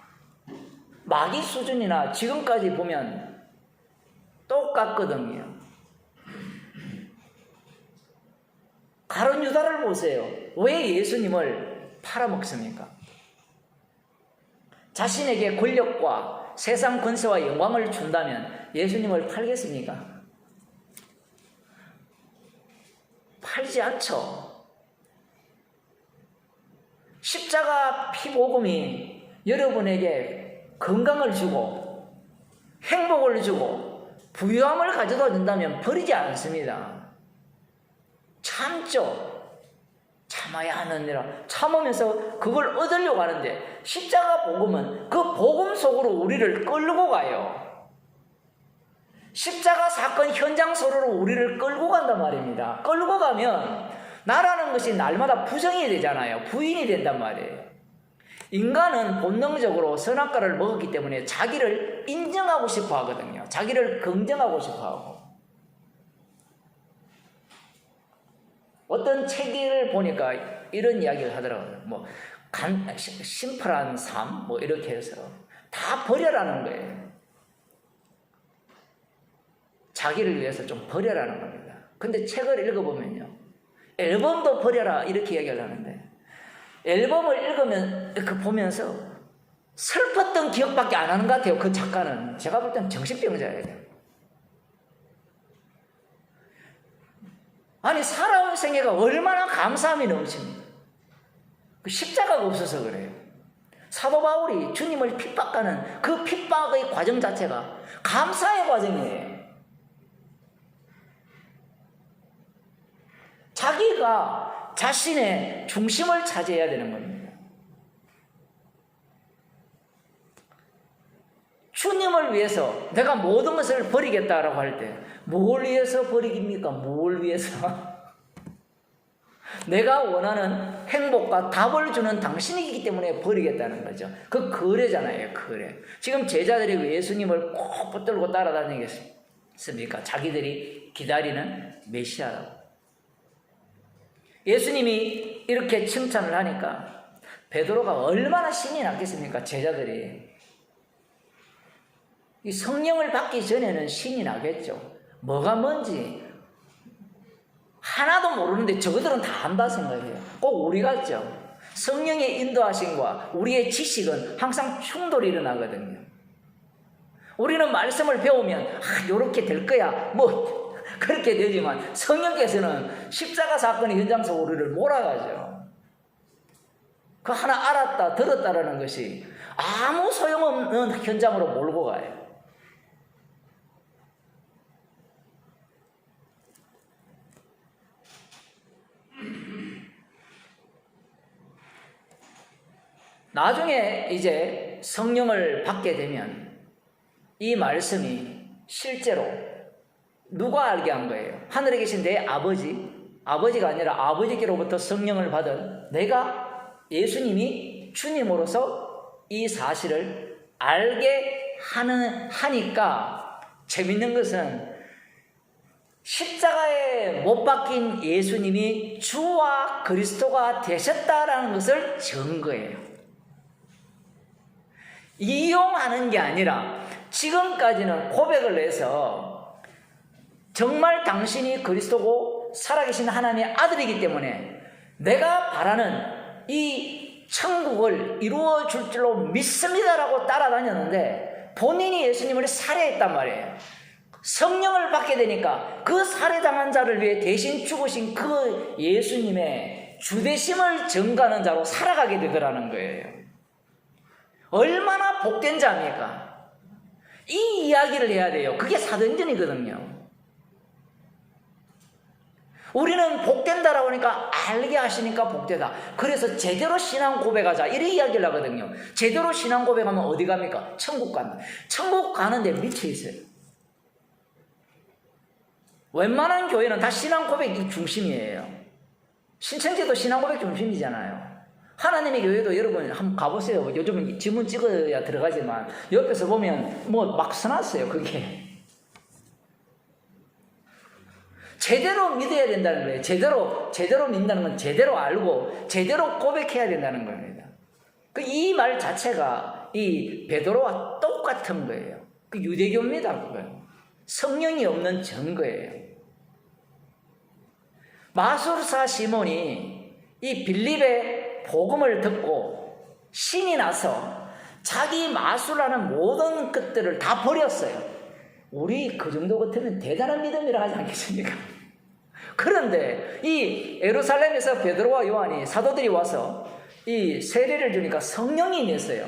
마귀 수준이나 지금까지 보면 똑같거든요. 가룟 유다를 보세요. 왜 예수님을 팔아먹습니까? 자신에게 권력과 세상 권세와 영광을 준다면 예수님을 팔겠습니까? 팔지 않죠. 십자가 피복음이 여러분에게 건강을 주고 행복을 주고 부유함을 가져다 준다면 버리지 않습니다. 참죠. 참아야 하느니라. 참으면서 그걸 얻으려고 하는데, 십자가 복음은 그 복음 속으로 우리를 끌고 가요. 십자가 사건 현장 속으로 우리를 끌고 간단 말입니다. 끌고 가면 나라는 것이 날마다 부정이 되잖아요. 부인이 된단 말이에요. 인간은 본능적으로 선악과를 먹었기 때문에 자기를 인정하고 싶어 하거든요. 자기를 긍정하고 싶어 하고. 어떤 책을 보니까 이런 이야기를 하더라고요. 심플한 삶, 이렇게 해서 다 버려라는 거예요. 자기를 위해서 좀 버려라는 겁니다. 근데 책을 읽어보면요, 앨범도 버려라 이렇게 이야기를 하는데, 앨범을 보면서 슬펐던 기억밖에 안 하는 것 같아요. 그 작가는. 제가 볼 때는 정신병자예요. 아니, 살아온 생애가 얼마나 감사함이 넘칩니까? 그 십자가가 없어서 그래요. 사도 바울이 주님을 핍박하는 그 핍박의 과정 자체가 감사의 과정이에요. 자기가 자신의 중심을 차지해야 되는 겁니다. 주님을 위해서 내가 모든 것을 버리겠다라고 할 때, 뭘 위해서 버리깁니까? 뭘 위해서? 내가 원하는 행복과 답을 주는 당신이기 때문에 버리겠다는 거죠. 그 거래잖아요, 거래. 지금 제자들이 왜 예수님을 꼭 붙들고 따라다니겠습니까? 자기들이 기다리는 메시아라고. 예수님이 이렇게 칭찬을 하니까 베드로가 얼마나 신이 났겠습니까? 제자들이. 이 성령을 받기 전에는 신이 나겠죠. 뭐가 뭔지 하나도 모르는데 저들은 다 안다 생각해요. 꼭 우리 같죠. 성령의 인도하심과 우리의 지식은 항상 충돌이 일어나거든요. 우리는 말씀을 배우면 요렇게 될 거야 그렇게 되지만, 성령께서는 십자가 사건의 현장 속으로 우리를 몰아가죠. 그 하나 알았다 들었다라는 것이 아무 소용없는 현장으로 몰고 가요. 나중에 이제 성령을 받게 되면 이 말씀이 실제로 누가 알게 한 거예요? 하늘에 계신 내 아버지가 아니라 아버지께로부터 성령을 받은 내가, 예수님이 주님으로서 이 사실을 알게 하니까, 재밌는 것은 십자가에 못 박힌 예수님이 주와 그리스도가 되셨다라는 것을 증거해요. 이용하는 게 아니라 지금까지는 고백을 해서 정말 당신이 그리스도고 살아계신 하나님의 아들이기 때문에 내가 바라는 이 천국을 이루어 줄 줄로 믿습니다라고 따라다녔는데 본인이 예수님을 살해했단 말이에요. 성령을 받게 되니까 그 살해당한 자를 위해 대신 죽으신 그 예수님의 주대심을 전가하는 자로 살아가게 되더라는 거예요. 얼마나 복된 자입니까? 이 이야기를 해야 돼요. 그게 사도행전이거든요. 우리는 복된다라고 하니까 알게 하시니까 복되다. 그래서 제대로 신앙 고백하자 이런 이야기를 하거든요. 제대로 신앙 고백하면 어디 갑니까? 천국 간다. 천국 가는데 미쳐 있어요. 웬만한 교회는 다 신앙 고백이 중심이에요. 신천지도 신앙 고백 중심이잖아요. 하나님의 교회도 여러분 한번 가보세요. 요즘은 지문 찍어야 들어가지만 옆에서 보면 뭐 막 써놨어요. 그게 제대로 믿어야 된다는 거예요. 제대로 믿는다는 건 제대로 알고 제대로 고백해야 된다는 겁니다. 이 말 자체가 이 베드로와 똑같은 거예요. 그 유대교입니다. 그거요. 성령이 없는 증거예요. 마술사 시몬이 이 빌립의 복음을 듣고 신이 나서 자기 마술하는 모든 것들을 다 버렸어요. 우리 그 정도 같으면 대단한 믿음이라 하지 않겠습니까? 그런데 이 예루살렘에서 베드로와 요한이 사도들이 와서 이 세례를 주니까 성령이 임했어요.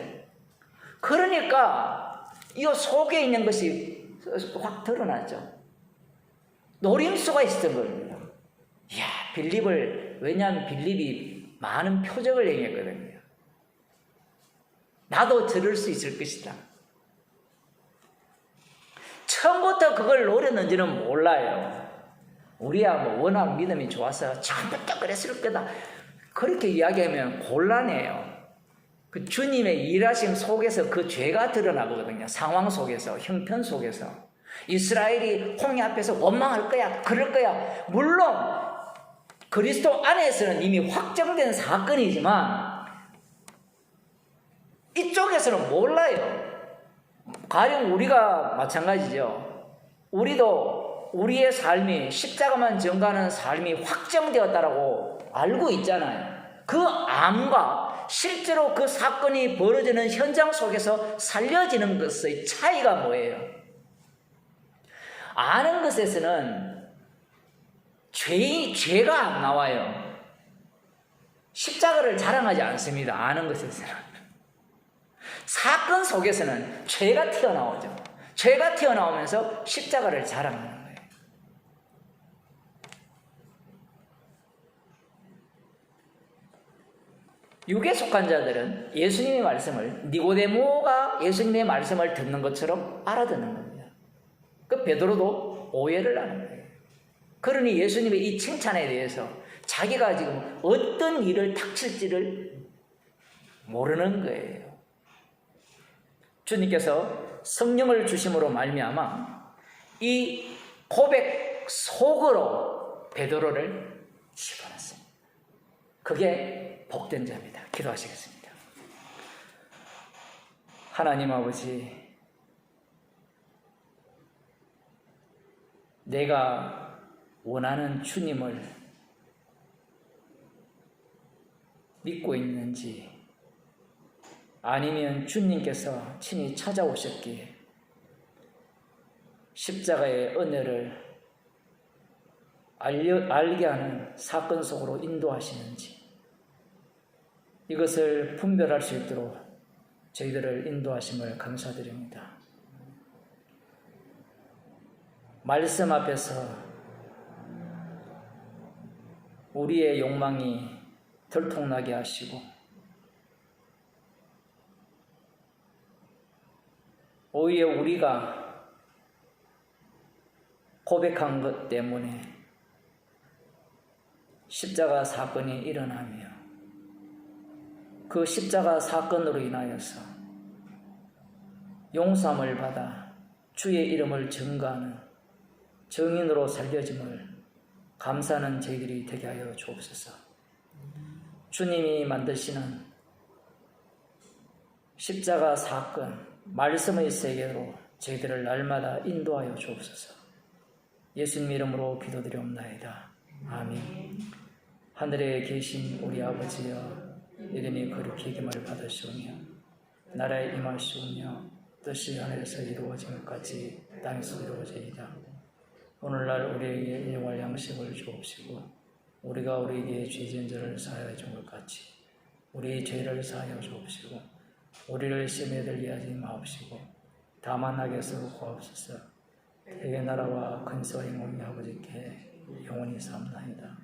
그러니까 이 속에 있는 것이 확 드러났죠. 노림수가 있었던 겁니다. 이야, 빌립을, 왜냐하면 빌립이 많은 표적을 행했거든요. 나도 저럴 수 있을 것이다. 처음부터 그걸 노렸는지는 몰라요. 우리야 뭐 워낙 믿음이 좋아서 처음부터 그랬을 거다. 그렇게 이야기하면 곤란해요. 그 주님의 일하심 속에서 그 죄가 드러나거든요. 상황 속에서, 형편 속에서. 이스라엘이 홍해 앞에서 원망할 거야, 그럴 거야. 물론 그리스도 안에서는 이미 확정된 사건이지만 이쪽에서는 몰라요. 가령 우리가 마찬가지죠. 우리도 우리의 삶이 십자가만 전가하는 삶이 확정되었다라고 알고 있잖아요. 그 암과 실제로 그 사건이 벌어지는 현장 속에서 살려지는 것의 차이가 뭐예요? 아는 것에서는 죄가 안 나와요. 십자가를 자랑하지 않습니다. 아는 것에서는. 사건 속에서는 죄가 튀어나오죠. 죄가 튀어나오면서 십자가를 자랑하는 거예요. 육에 속한 자들은 예수님의 말씀을 니고데모가 예수님의 말씀을 듣는 것처럼 알아듣는 겁니다. 그 베드로도 오해를 하는 거예요. 그러니 예수님의 이 칭찬에 대해서 자기가 지금 어떤 일을 닥칠지를 모르는 거예요. 주님께서 성령을 주심으로 말미암아 이 고백 속으로 베드로를 집어넣습니다. 그게 복된 자입니다. 기도하시겠습니다. 하나님 아버지, 내가 원하는 주님을 믿고 있는지 아니면 주님께서 친히 찾아오셨기에 십자가의 은혜를 알게 하는 사건 속으로 인도하시는지 이것을 분별할 수 있도록 저희들을 인도하심을 감사드립니다. 말씀 앞에서 우리의 욕망이 들통나게 하시고 오히려 우리가 고백한 것 때문에 십자가 사건이 일어나며 그 십자가 사건으로 인하여서 용서함을 받아 주의 이름을 증거하는 증인으로 살려짐을 감사하는 저희들이 되게 하여 주옵소서. 주님이 만드시는 십자가 사건, 말씀의 세계로 저희들을 날마다 인도하여 주옵소서. 예수님 이름으로 기도드리옵나이다. 아멘. 하늘에 계신 우리 아버지여, 이르니 거룩히 기름을 받으시오며 나라에 임하시오며 뜻이 하늘에서 이루어진 것 같이 땅에서 이루어지이다. 오늘날 우리에게 일용할 양식을 주옵시고 우리가 우리에게 죄진 자를 사하여 준 것 같이 우리 죄를 사하여 주옵시고 우리를 시험에 들게 하지 마옵시고 다만 악에서 구하옵소서. 대개 나라와 근세와 영광이 아버지께 영원히 삼나이다.